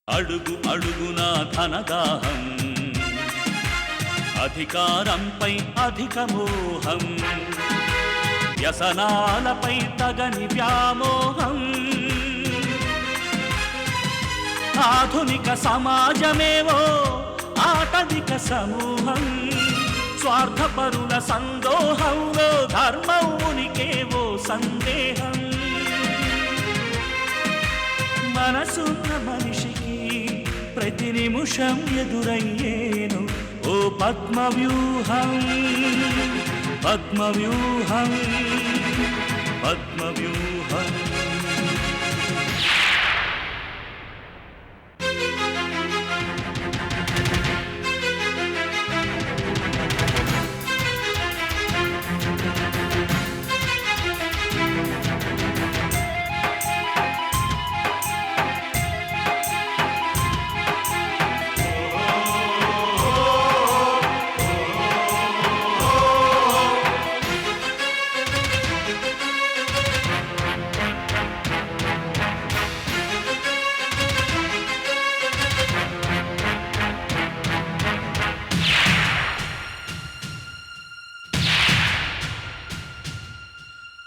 అడుగు అడుగున ధనదాహం, అధికారంపై అధిక మోహం, వ్యసనాలపై తగని వ్యామోహం. ఆధునిక సమాజమేవో ఆటవిక సమూహం, స్వార్థపరుల సందోహంలో ధర్మం ఉనికేవో సందేహం. మనసున్న మనిషికి ప్రతి నిమిషం ఎదురయ్యేను ఓ పద్మవ్యూహం, పద్మవ్యూహం, పద్మవ్యూహం.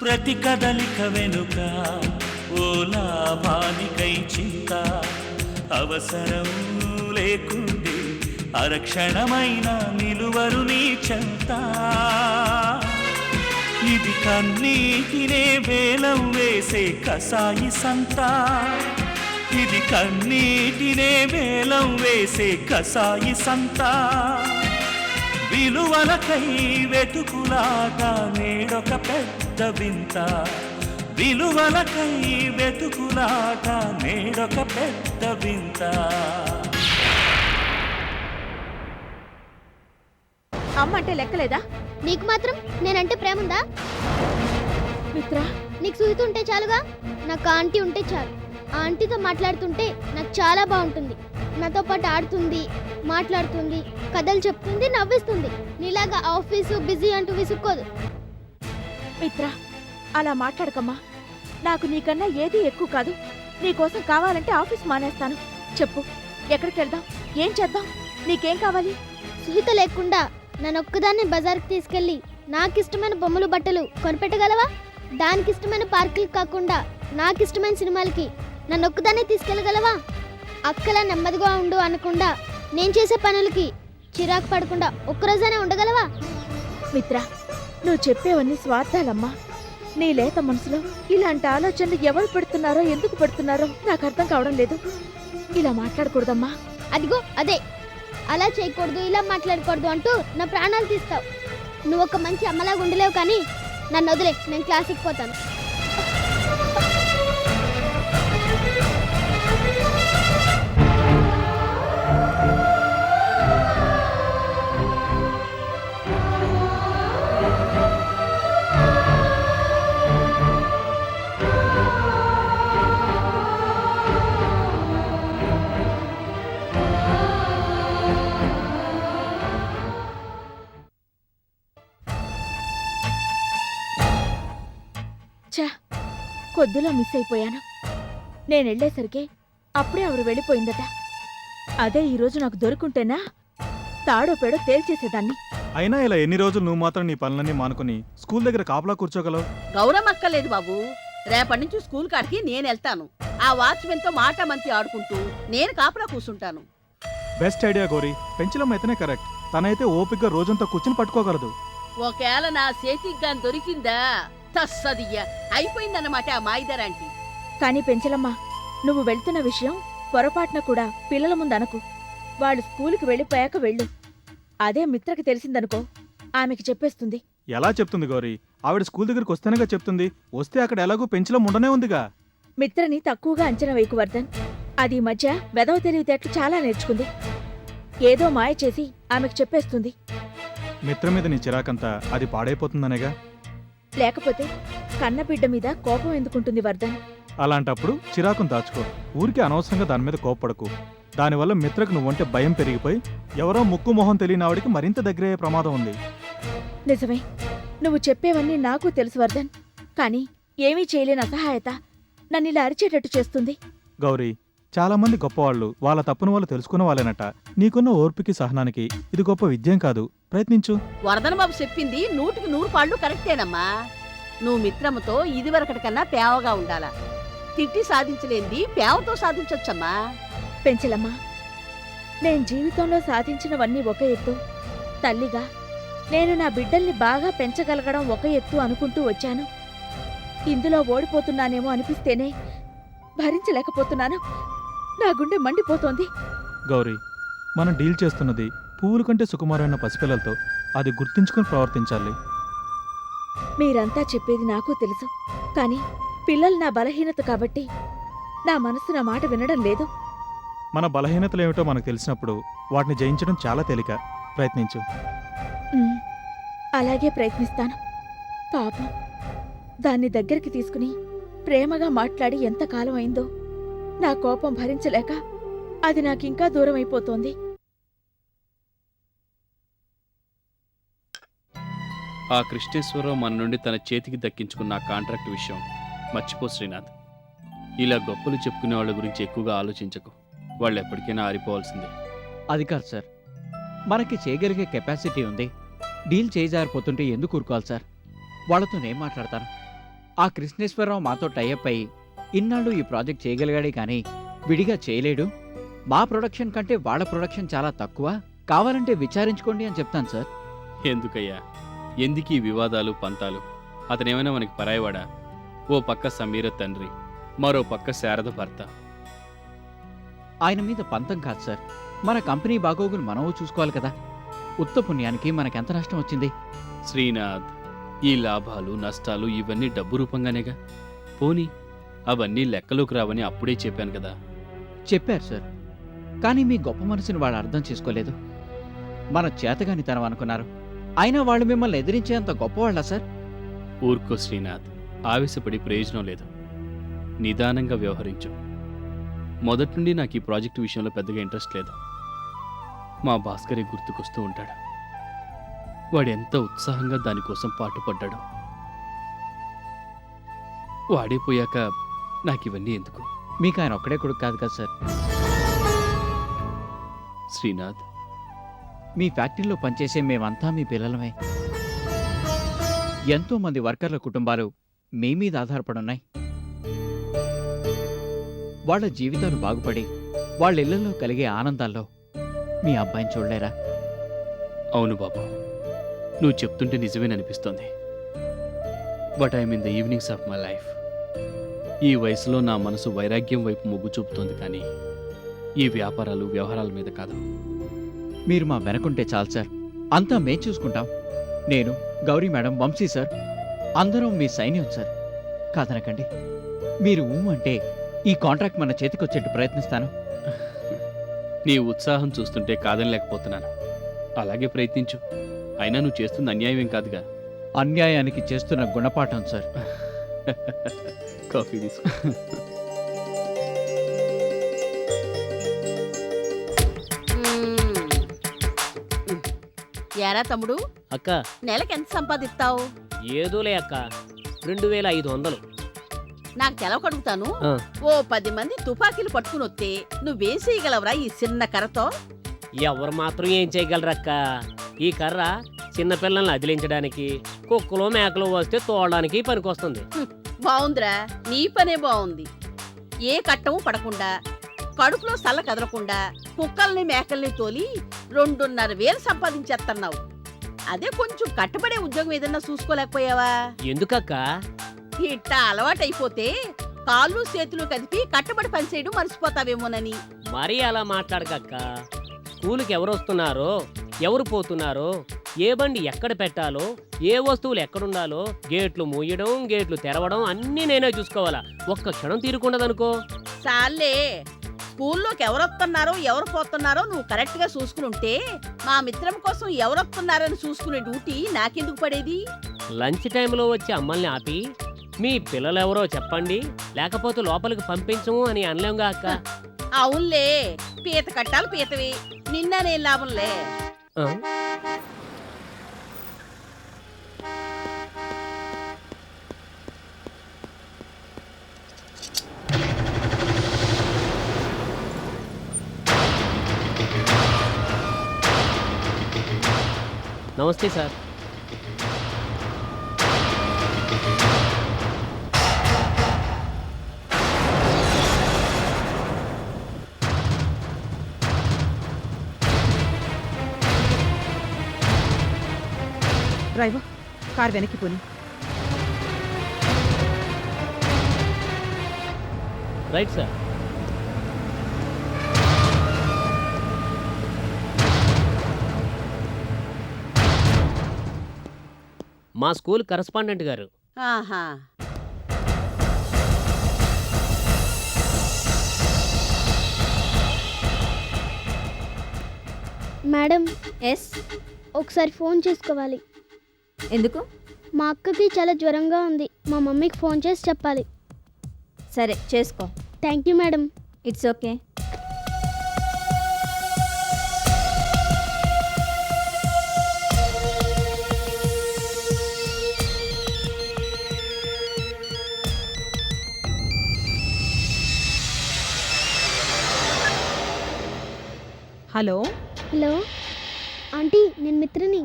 ప్రతి కదలిక వెనుక ఓ లాభానికై చింత, అవసరం లేకుండే అరక్షణమైన నిలువరు నీ చెంత. ఇది కన్నీటినే వేలం వేసే కసాయి సంత, ఇది కన్నీటినే వేలం వేసే కసాయి సంత. విలువలకై వెతుకులాగా నేడొక పెద్ద వింత, విలువలకై వెతుకులాగా నేడొక పెద్ద వింత. అమ్మ అంటే లెక్కలేదా? నీకు మాత్రం నేనంటే ప్రేమ ఉందా? మిత్ర, నీకు చూస్తుంటే చాలుగా, నాకు ఆంటీ ఉంటే చాలు. ఆ ఆంటీతో మాట్లాడుతుంటే నాకు చాలా బాగుంటుంది. నాతో పాటు ఆడుతుంది, మాట్లాడుతుంది, కథలు చెప్తుంది, నవ్విస్తుంది. నీలాగా ఆఫీసు బిజీ అంటూ విసుక్కోదు. మిత్ర, అలా మాట్లాడకమ్మా. నాకు నీకన్నా ఏది ఎక్కువ కాదు. నీకోసం కావాలంటే ఆఫీస్ మానేస్తాను. చెప్పు, ఎక్కడికి వెళ్దాం? ఏం చేద్దాం? నీకేం కావాలి? సుహిత లేకుండా నన్నొక్కదాన్ని బజార్కి తీసుకెళ్ళి నాకిష్టమైన బొమ్మలు బట్టలు కొనిపెట్టగలవా? దానికిష్టమైన పార్కులకి కాకుండా నాకిష్టమైన సినిమాలకి నన్నొక్కదాన్ని తీసుకెళ్ళగలవా? అక్కలా నెమ్మదిగా ఉండు అనకుండా నేను చేసే పనులకి చిరాకు పడకుండా ఒక్కరోజైనా ఉండగలవా? మిత్ర, నువ్వు చెప్పేవన్నీ స్వార్థాలమ్మా. నీ లేత మనసులో ఇలాంటి ఆలోచనలు ఎవరు పెడుతున్నారో, ఎందుకు పెడుతున్నారో నాకు అర్థం కావడం లేదు. ఇలా మాట్లాడకూడదమ్మా. అదిగో అదే, అలా చేయకూడదు, ఇలా మాట్లాడకూడదు అంటూ నా ప్రాణాలు తీస్తావు. నువ్వు ఒక మంచి అమ్మలాగా ఉండలేవు, కానీ నన్ను వదిలే, నేను క్లాస్కి పోతాను. కొద్దిలో మిస్ అయిపోయాను. నేనెళ్లేసరికి అప్పుడే ఆవిడ వెళ్ళిపోయిందట. అదే ఈరోజు నాకు దొరుకుంటేనా తాడో పేడో తేల్చేసేదాన్ని. అయినా ఇలా ఎన్ని రోజులు నువ్వు మాత్రం నీ పనులన్నీ మానుకుని స్కూల్ దగ్గర కాపలా కూర్చోగలవు? గౌరమ్మక్కర్లేదు బాబు. రేపటి నుంచి స్కూల్ కాడికి నేనెళ్తాను. ఆ వాచ్మెన్ తో మాట మంతి ఆడుకుంటూ నేను కాపలా కూర్చుంటాను. Best idea Gauri. పెంచలం అయితేనే కరెక్ట్. తనైతే ఓపికగా రోజంతా కూర్చుని పట్టుకోగలదు. ఒకవేళ నా చేతికి దొరికిందా తస్సదియ్య అయిపోయిందన్నమాట ఆ మాయిదారాంటి. కానీ పెంచలమ్మా, నువ్వు వెళ్తున్న విషయం పొరపాటున కూడా పిల్లల ముందు అనకు. వాళ్ళు స్కూలుకి వెళ్ళిపోయాక వెళ్ళు. అదే మిత్రకి తెలిసిందనుకో, ఆమెకి చెప్పేస్తుంది. ఎలా చెప్తుంది గౌరీ? ఆవిడ స్కూల్ దగ్గరికి వస్తేనేగా చెప్తుంది. వస్తే అక్కడ ఎలాగో పెంచలం ఉండనే ఉందిగా. మిత్రని తక్కువగా అంచనా వేయకు వర్ధన్. అది ఈ మధ్య వెదవ తెలివితేటలు చాలా నేర్చుకుంది. ఏదో మాయ చేసి ఆమెకు చెప్పేస్తుంది. మిత్ర మీద నీ చిరాకంతా అది పాడైపోతుందనేగా. లేకపోతే కన్నబిడ్డ మీద కోపం ఎందుకుంటుంది వర్ధన్? అలాంటప్పుడు చిరాకును దాచుకో. ఊరికే అనవసరంగా దాని మీద కోప్పడకు. దానివల్ల మిత్రకు నువ్వంటే భయం పెరిగిపోయి ఎవరో ముక్కు మొహం తెలియని ఆవిడికి మరింత దగ్గరయ్యే ప్రమాదం ఉంది. నిజమే, నువ్వు చెప్పేవన్నీ నాకు తెలుసు వర్ధన్. కానీ ఏమీ చేయలేని అసహాయత నన్నిలా అరిచేటట్టు చేస్తుంది. గౌరీ, చాలా మంది గొప్పవాళ్ళు వాళ్ళ తప్పును వాళ్ళు తెలుసుకున్న వాళ్ళేనట. నీకున్న ఓర్పుకి సహనానికి ఇది గొప్ప విజయం కాదు. ప్రయత్నించు. వరదన బాబు చెప్పింది 100కి 100 కరెక్టేనమ్మా. నువ్వు మిత్రముతో ఇదివరకటి కన్నా పేవగా ఉండాలా. తిట్టి సాధించలేంది పేవతో సాధించొచ్చమ్మా. పెంచలమ్మా, నేను జీవితంలో సాధించినవన్నీ ఒక ఎత్తు. తల్లిగా నేను నా బిడ్డల్ని బాగా పెంచగలగడం ఒక ఎత్తు అనుకుంటూ వచ్చాను. ఇందులో ఓడిపోతున్నానేమో అనిపిస్తేనే భరించలేకపోతున్నాను. నా గుండె మండిపోతోంది. గౌరీ, మనం డీల్ చేస్తున్నది పువ్వుల కంటే సుకుమారమైన పసిపిల్లలతో. అది గుర్తుంచుకొని ప్రవర్తించాలి. మీరంతా చెప్పేది నాకు తెలుసు, కానీ పిల్లలు నా బలహీనత కాబట్టి నా మనసు నా మాట వినడం లేదు. మన బలహీనతలేమిటో మనకు తెలిసినప్పుడు వాటిని జయించడం చాలా తేలిక. ప్రయత్నించు. అలాగే ప్రయత్నిస్తాను. పాపం, దాన్ని దగ్గరికి తీసుకుని ప్రేమగా మాట్లాడి ఎంతకాలం అయిందో. నా కోపం భరించలేక అది నాకింకా దూరం అయిపోతోంది. ఆ కృష్ణేశ్వరరావు మన నుండి తన చేతికి దక్కించుకున్న కాంట్రాక్ట్ విషయం మర్చిపో శ్రీనాథ్. ఇలా గొప్పలు చెప్పుకునే వాళ్ళ గురించి ఎక్కువగా ఆలోచించకు. వాళ్ళు ఎప్పటికైనా ఆరిపోవాల్సిందే. అది కాదు సార్, మనకి చేయగలిగే కెపాసిటీ ఉంది. డీల్ చేయజారిపోతుంటే ఎందుకు ఊరుకోవాలి సార్? వాళ్ళతో నేను మాట్లాడతాను. ఆ కృష్ణేశ్వరరావు మాతో టైఅప్ అయ్యి ఇన్నాళ్ళు ఈ ప్రాజెక్ట్ చేయగలిగాడే కానీ విడిగా చేయలేడు. మా ప్రొడక్షన్ కంటే వాళ్ళ ప్రొడక్షన్ చాలా తక్కువ, కావాలంటే విచారించుకోండి అని చెప్తాను సార్. ఎందుకయ్యా, ఎందుకు ఈ వివాదాలు పంతాలు? అతనేమైనా మనకి పరాయవాడా? ఓ పక్క సమీర తండ్రి, మరో పక్క శారద భర్త. ఆయన మీద పంతం కాదు సార్, మన కంపెనీ బాగోగులు మనము చూసుకోవాలి కదా. ఉత్త పుణ్యానికి మనకెంత నష్టం వచ్చింది? శ్రీనాథ్, ఈ లాభాలు నష్టాలు ఇవన్నీ డబ్బు రూపంగానేగా. పోనీ అవన్నీ లెక్కలోకి రావని అప్పుడే చెప్పాను కదా. చెప్పారు సార్, కానీ మీ గొప్ప మనసుని వాళ్ళు అర్థం చేసుకోలేదు. మన చేతగానితనం అనుకున్నారు. అయినా వాళ్ళు మిమ్మల్ని ఎదిరించేంత గొప్పవాళ్ళా సార్? ఊరుకో శ్రీనాథ్, ఆవేశపడి ప్రయోజనం లేదు. నిదానంగా వ్యవహరించు. మొదటి నుండి నాకు ఈ ప్రాజెక్టు విషయంలో పెద్దగా ఇంట్రెస్ట్ లేదు. మా భాస్కరే గుర్తుకొస్తూ ఉంటాడు. వాడెంత ఉత్సాహంగా దానికోసం పాటుపడ్డాడు. వాడైపోయాక నాకివన్నీ ఎందుకు? మీకు ఆయన ఒక్కడే కొడుకు కాదు కదా సార్. శ్రీనాథ్, మీ ఫ్యాక్టరీలో పనిచేసే మేమంతా మీ పిల్లలమే. ఎంతో మంది వర్కర్ల కుటుంబాలు మీ మీద ఆధారపడున్నాయి. వాళ్ళ జీవితాలు బాగుపడి వాళ్ళ ఇళ్లలో కలిగే ఆనందాల్లో మీ అబ్బాయిని చూడలేరా? అవును బాబు, నువ్వు చెప్తుంటే నిజమేననిపిస్తోంది. But I'm in the evenings of my life. ఈ వయసులో నా మనసు వైరాగ్యం వైపు మొగ్గు చూపుతోంది, కానీ ఈ వ్యాపారాలు వ్యవహారాల మీద కాదు. మీరు మా వెనకుంటే చాలు సార్, అంతా మేం చూసుకుంటాం. నేను, గౌరీ మేడం, వంశీ సార్, అందరం మీ సైన్యం సార్. కాదనకండి. మీరు అంటే ఈ కాంట్రాక్ట్ మన చేతికొచ్చేట్టు ప్రయత్నిస్తాను. నీ ఉత్సాహం చూస్తుంటే కాదని లేకపోతున్నాను. అలాగే ప్రయత్నించు. అయినా నువ్వు చేస్తున్న అన్యాయం ఏం కాదుగా. అన్యాయానికి చేస్తున్న గుణపాఠం సార్. కాఫీ తీసుకో. ఏరా తమ్ముడు, అక్క నెలకి ఎంత సంపాదిస్తావు? ఏదోలే అక్క, 2500. నాకు తెలవకడుగుతాను. ఆ. ఓ 10 మంది తుపాకీలు పట్టుకుని వస్తే నువ్వేం చేయగలవరా ఈ చిన్న కర్రతో? ఎవరు మాత్రం ఏం చేయగలరక్క? ఈ కర్ర చిన్నపిల్లల్ని అదిలించడానికి, కుక్కలు మేకలు వస్తే తోడడానికి పనికొస్తుంది. బావుందిరా, నీ పనే బావుంది. ఏ కట్టము పడకుండా, కడుపులో సల్ల కదలకుండా కుక్కల్ని మేకల్ని తోలి 2,500 సంపాదించేస్తున్నావు. అదే కొంచెం కట్టబడే ఉద్యోగం ఏదన్నా చూసుకోలేకపోయావా? ఎందుకక్క? ఇట్టా అలవాటైపోతే కాళ్ళు చేతులు కదిపి కట్టబడి పనిచేయడం మర్చిపోతావేమోనని. మరీ అలా మాట్లాడకక్క. స్కూలుకి ఎవరు వస్తున్నారో, ఎవరు పోతున్నారో, ఏ బండి ఎక్కడ పెట్టాలో, ఏ వస్తువులు ఎక్కడుండాలో, గేట్లు మూయడం, గేట్లు తెరవడం అన్నీ నేనే చూసుకోవాలా. ఒక్క క్షణం తీరుకుండదనుకో. చాలే, స్కూల్లోకి ఎవరొస్తున్నారో ఎవరు పోతున్నారో నువ్వు కరెక్ట్ గా చూసుకునుంటే మా మిత్రం కోసం ఎవరొస్తున్నారని చూసుకునే డ్యూటీ నాకెందుకు పడేది? లంచ్ టైంలో వచ్చి అమ్మల్ని ఆపి మీ పిల్లలెవరో చెప్పండి, లేకపోతే లోపలికి పంపించము అని అనలేంగా అక్క. అవునులే, పీత కట్టాలి పీతవి, నిన్ననే లాభంలే. ఆ? నమస్తే సార్. డ్రైవర్ కార్ వెనక్కి పోని. Right sir. మా స్కూల్ కరస్పాండెంట్ గారు. ఆహా. మేడం ఎస్, ఒకసారి ఫోన్ చేసుకోవాలి. ఎందుకు? మా అక్కకి చాలా జ్వరంగా ఉంది. మా మమ్మీకి ఫోన్ చేసి చెప్పాలి. సరే చేసుకో. Thank you madam. It's okay. Hello. Hello aunty, నేను మిత్రని.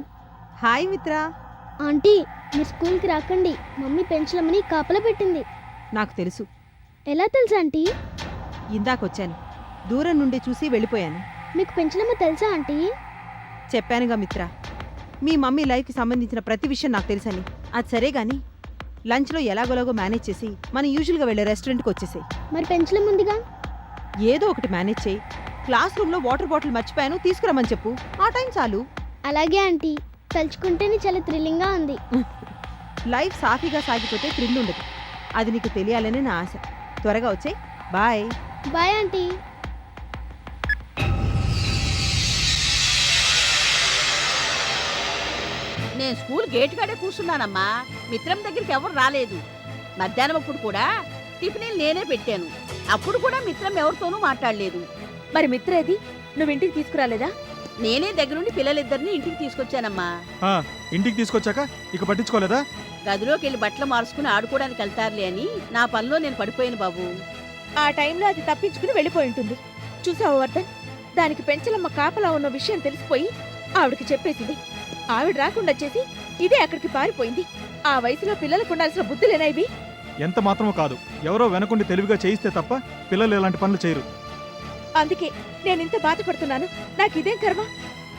హాయ్ మిత్ర. ఆంటీ, మీరు స్కూల్కి రాకండి. మమ్మీ పెంచలమని కాపలా పెట్టింది. నాకు తెలుసు. ఎలా తెలుసా ఆంటీ? ఇందాకొచ్చాను, దూరం నుండి చూసి వెళ్ళిపోయాను. మీకు పెంచలమ్మ తెలుసా ఆంటీ? చెప్పానుగా మిత్ర, మీ మమ్మీ లైఫ్కి సంబంధించిన ప్రతి విషయం నాకు తెలుసని. అది సరే గాని లంచ్లో ఎలాగోలాగో మేనేజ్ చేసి మనం యూజువల్గా వెళ్ళే రెస్టారెంట్కి వచ్చేసాయి. మరి పెంచలం ఉందిగా. ఏదో ఒకటి మేనేజ్ చేయి. క్లాస్ రూమ్లో వాటర్ బాటిల్ మర్చిపోయాను, తీసుకురమ్మని చెప్పు. ఆ టైం చాలు. అలాగే ఆంటీ. తలుచుకుంటేనే చాలా థ్రిల్లింగ్గా ఉంది. లైఫ్ సాఫీగా సాగిపోతే థ్రిల్ ఉండదు. అది నీకు తెలియాలని నా ఆశ. త్వరగా వచ్చేయ్. బాయ్. Bye aunty. నేను స్కూల్ గేట్ కాడే కూర్చున్నానమ్మా. మిత్రం దగ్గరికి ఎవరు రాలేదు. మధ్యాహ్నం అప్పుడు కూడా టిఫిన్ నేనే పెట్టాను. అప్పుడు కూడా మిత్రం ఎవరితోనూ మాట్లాడలేదు. మరి మిత్ర ఏది? నువ్వు ఇంటికి తీసుకురాలేదా? నేనే దగ్గరుండి పిల్లలిద్దరిని ఇంటికి తీసుకొచ్చానమ్మా. ఇంటికి తీసుకొచ్చాక ఇక పట్టించుకోలేదా? గదిలోకి వెళ్ళి బట్టలు మార్చుకుని ఆడుకోవడానికి వెళ్తారులే అని నా పనిలో నేను పడిపోయాను బాబు. ఆ టైంలో అది తప్పించుకుని వెళ్ళిపోయి ఉంటుంది. చూసావా వర్ధన్, దానికి పెంచలమ్మ కాపలా ఉన్న విషయం తెలిసిపోయి ఆవిడకి చెప్పేసింది. ఆవిడ రాకుండా చేసి ఇదే అక్కడికి పారిపోయింది. ఆ వయసులో పిల్లలకు ఉండాల్సిన బుద్ధులేనా ఇవి? ఎంత మాత్రమూ కాదు, ఎవరో వెనకుండి తెలివిగా చేయిస్తే తప్ప పిల్లలు ఇలాంటి పనులు చేయరు. అందుకే నేనింత బాధపడుతున్నాను. నాకు ఇదేం కర్మ?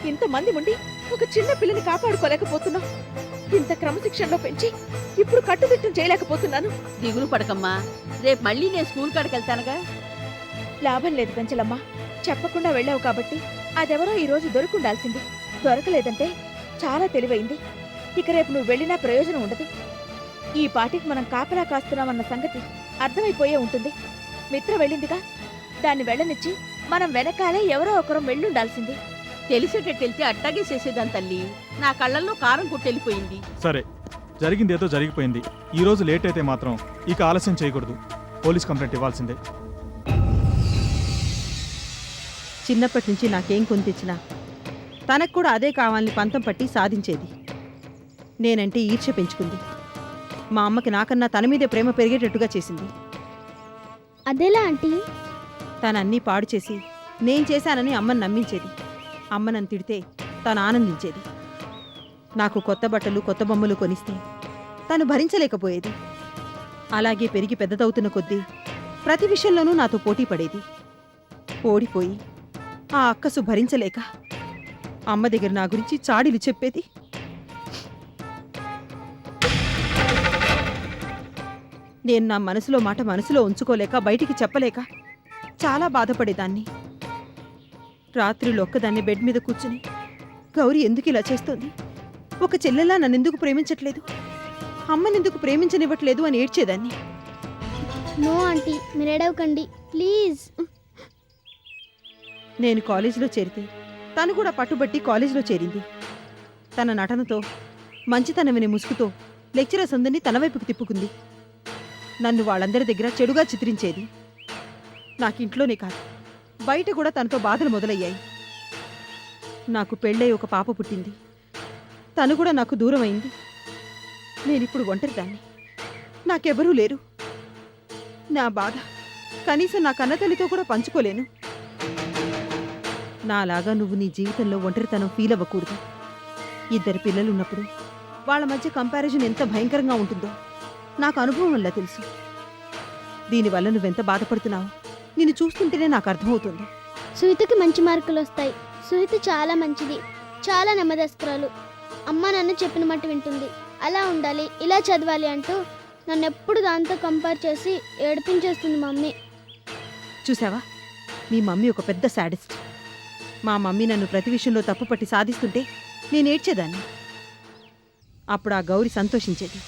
ఇంతమంది ఉండి ఒక చిన్న పిల్లని కాపాడుకోలేకపోతున్నాం. ఇంత క్రమశిక్షణలో పెంచి ఇప్పుడు కట్టుదిట్టం చేయలేకపోతున్నాను. దిగులు పడకమ్మా, రేపు మళ్ళీ నేను స్కూల్ కాడికి వెళ్తానుగా. లాభం లేదు పెంచలమ్మ. చెప్పకుండా వెళ్ళావు కాబట్టి అదెవరో ఈ రోజు దొరికుండాల్సింది. దొరకలేదంటే చాలా తెలివైంది. ఇక రేపు నువ్వు వెళ్ళినా ప్రయోజనం ఉండదు. ఈ పాటికి మనం కాపలా కాస్తున్నామన్న సంగతి అర్థమైపోయే ఉంటుంది. మిత్ర వెళ్ళిందిగా, దాన్ని వెళ్ళనిచ్చి మనం వెనకాలే ఎవరో ఒకరు వెళ్ళుండాల్సింది. తెలిసేటట్టు వెళ్తే అట్టాగే చేసేదాని తల్లి. నా కళ్ళల్లో కారం కొట్టెళ్ళిపోయింది. సరే, జరిగిందేదో జరిగిపోయింది. ఈ రోజు లేట్ అయితే మాత్రం ఇక ఆలస్యం చేయకూడదు. పోలీస్ కంప్లైంట్ ఇవ్వాల్సిందే. చిన్నప్పటి నుంచి నాకేం కొని తెచ్చినా తనకు కూడా అదే కావాలని పంతం పట్టి సాధించేది. నేనంటే ఈర్ష్య పెంచుకుంది. మా అమ్మకి నాకన్నా తన మీదే ప్రేమ పెరిగేటట్టుగా చేసింది. అదేలా ఆంటీ? తనన్నీ పాడు చేసి నేను చేశానని అమ్మని నమ్మించేది. అమ్మ నన్ను తిడితే తను ఆనందించేది. నాకు కొత్త బట్టలు కొత్త బొమ్మలు కొనిస్తే తను భరించలేకపోయేది. అలాగే పెరిగి పెద్దదవుతున్న కొద్దీ ప్రతి విషయంలోనూ నాతో పోటీ పడేది. ఓడిపోయి ఆ అక్కసు భరించలేక అమ్మ దగ్గర నా గురించి చాడీలు చెప్పేది. నేను నా మనసులో మాట మనసులో ఉంచుకోలేక బయటికి చెప్పలేక చాలా బాధపడేదాన్ని. రాత్రిలో ఒక్కదాన్ని బెడ్ మీద కూర్చుని గౌరీ ఎందుకు ఇలా చేస్తోంది, ఒక చెల్లెలా నన్నెందుకు ప్రేమించట్లేదు, అమ్మనెందుకు ప్రేమించనివ్వట్లేదు అని ఏడ్చేదాన్ని. నో ఆంటీ, మీరు ఏడవకండి ప్లీజ్. నేను కాలేజీలో చేరితే తను కూడా పట్టుబట్టి కాలేజీలో చేరింది. తన నటనతో మంచితనమనే ముసుగుతో లెక్చరర్స్ అందరినీ తన వైపుకు తిప్పుకుంది. నన్ను వాళ్ళందరి దగ్గర చెడుగా చిత్రించేది. నాకింట్లోనే కాదు బయట కూడా తనతో బాధలు మొదలయ్యాయి. నాకు పెళ్ళై ఒక పాప పుట్టింది. తను కూడా నాకు దూరం అయింది. నేనిప్పుడు ఒంటరిదాన్ని, నాకెవరూ లేరు. నా బాధ కనీసం నా కన్నతల్లితో కూడా పంచుకోలేను. నాలాగా నువ్వు నీ జీవితంలో ఒంటరితనం ఫీల్ అవ్వకూడదు. ఇద్దరు పిల్లలు ఉన్నప్పుడు వాళ్ళ మధ్య కంపారిజన్ ఎంత భయంకరంగా ఉంటుందో నాకు అనుభవం వల్ల తెలుసు. దీనివల్ల నువ్వెంత బాధపడుతున్నావు నిన్ను చూస్తుంటేనే నాకు అర్థమవుతుంది. సుహితకి మంచి మార్కులు వస్తాయి. సుహిత చాలా మంచిది, చాలా నెమ్మదస్తురాలు. అమ్మ నాన్న చెప్పిన మాట వింటుంది. అలా ఉండాలి, ఇలా చదవాలి అంటూ నన్ను ఎప్పుడు దాంతో కంపేర్ చేసి ఏడిపించేస్తుంది మమ్మీ. చూసావా, మీ మమ్మీ ఒక పెద్ద శాడిస్ట్. మా మమ్మీ నన్ను ప్రతి విషయంలో తప్పుపట్టి సాధిస్తుంటే నేను ఏడ్చేదాన్ని. అప్పుడు ఆ గౌరి సంతోషించేది.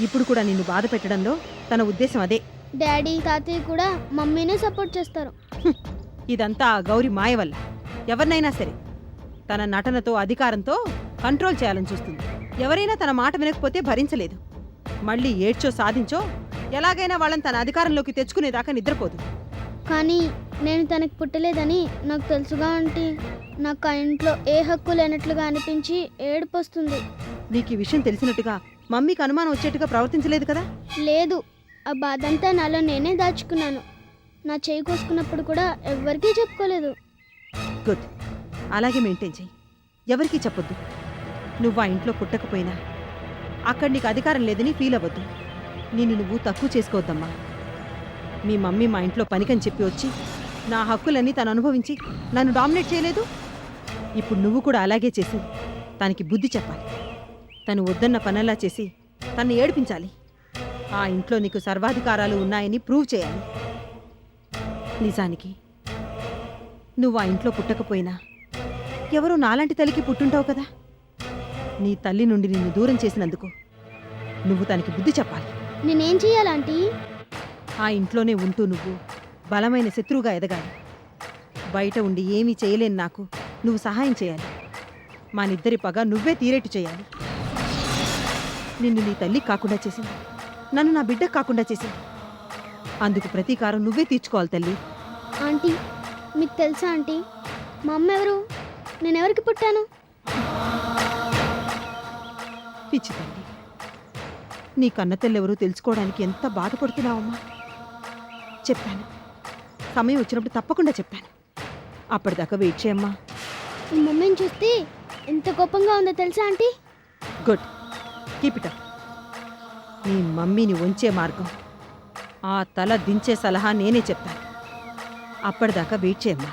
ఇప్పుడు కూడా నిన్ను బాధ పెట్టడంలో తన ఉద్దేశం అదే. డాడీ తాతయ్య కూడా మమ్మీనే సపోర్ట్ చేస్తారు. ఇదంతా ఆ గౌరి మాయ వల్ల. ఎవరినైనా సరే తన నటనతో అధికారంతో కంట్రోల్ చేయాలని చూస్తుంది. ఎవరైనా తన మాట వినకపోతే భరించలేదు. మళ్ళీ ఏడ్చో సాధించో ఎలాగైనా వాళ్ళని తన అధికారంలోకి తెచ్చుకునేదాకా నిద్రపోదు. కానీ నేను తనకి పుట్టలేదని నాకు తెలుసుగా ఆంటీ. నాకు ఆ ఇంట్లో ఏ హక్కు లేనట్లుగా అనిపించి ఏడుపు వస్తుంది. నీకు ఈ విషయం తెలిసినట్టుగా మమ్మీకి అనుమానం వచ్చేట్టుగా ప్రవర్తించలేదు కదా? లేదు, ఆ బాధంతా నాలో నేనే దాచుకున్నాను. నా చేయి కోసుకున్నప్పుడు కూడా ఎవ్వరికీ చెప్పుకోలేదు. గుడ్, అలాగే మెయింటైన్ చెయ్యి. ఎవరికీ చెప్పొద్దు. నువ్వు ఆ ఇంట్లో పుట్టకపోయినా అక్కడ నీకు అధికారం లేదని ఫీల్ అవ్వద్దు. నిన్ను నువ్వు తక్కువ చేసుకోవద్దమ్మా. మీ మమ్మీ మా ఇంట్లో పనికని చెప్పి వచ్చి నా హక్కులన్నీ తను అనుభవించి నన్ను డామినేట్ చేయలేదు. ఇప్పుడు నువ్వు కూడా అలాగే చేసి తనకి బుద్ధి చెప్పాలి. తను వద్దన్న పనల్లా చేసి తన్ని ఏడిపించాలి. ఆ ఇంట్లో నీకు సర్వాధికారాలు ఉన్నాయని ప్రూవ్ చేయాలి. నిజానికి నువ్వు ఆ ఇంట్లో పుట్టకపోయినా ఎవరో నాలాంటి తల్లికి పుట్టుంటావు కదా. నీ తల్లి నుండి నిన్ను దూరం చేసినందుకు నువ్వు తనకి బుద్ధి చెప్పాలి. నేనేం చెయ్యాలంటీ? ఆ ఇంట్లోనే ఉంటూ నువ్వు బలమైన శత్రువుగా ఎదగాలి. బయట ఉండి ఏమీ చేయలేని నాకు నువ్వు సహాయం చేయాలి. మానిద్దరి పగ నువ్వే తీరేట్టు చేయాలి. నిన్ను నీ తల్లి కాకుండా చేసింది, నన్ను నా బిడ్డకు కాకుండా చేసింది. అందుకు ప్రతీకారం నువ్వే తీర్చుకోవాలి తల్లి. ఆంటీ, మీకు తెలుసా ఆంటీ, మా అమ్మ ఎవరు? నేనెవరికి పుట్టాను? పిచ్చి తల్లి, నీ కన్న తల్లెవరూ తెలుసుకోవడానికి ఎంత బాధపడుతున్నావమ్మా. చెప్పాను, సమయం వచ్చినప్పుడు తప్పకుండా చెప్పాను. అప్పటిదాకా వెయిట్ చేయమ్మా. మీ మమ్మీని చూస్తే ఎంత కోపంగా ఉందో తెలుసా aunty? Good, keep it up. నీ మమ్మీని వంచే మార్గం, ఆ తల దించే సలహా నేనే చెప్తాను. అప్పటిదాకా వెయిట్ చేయమ్మా.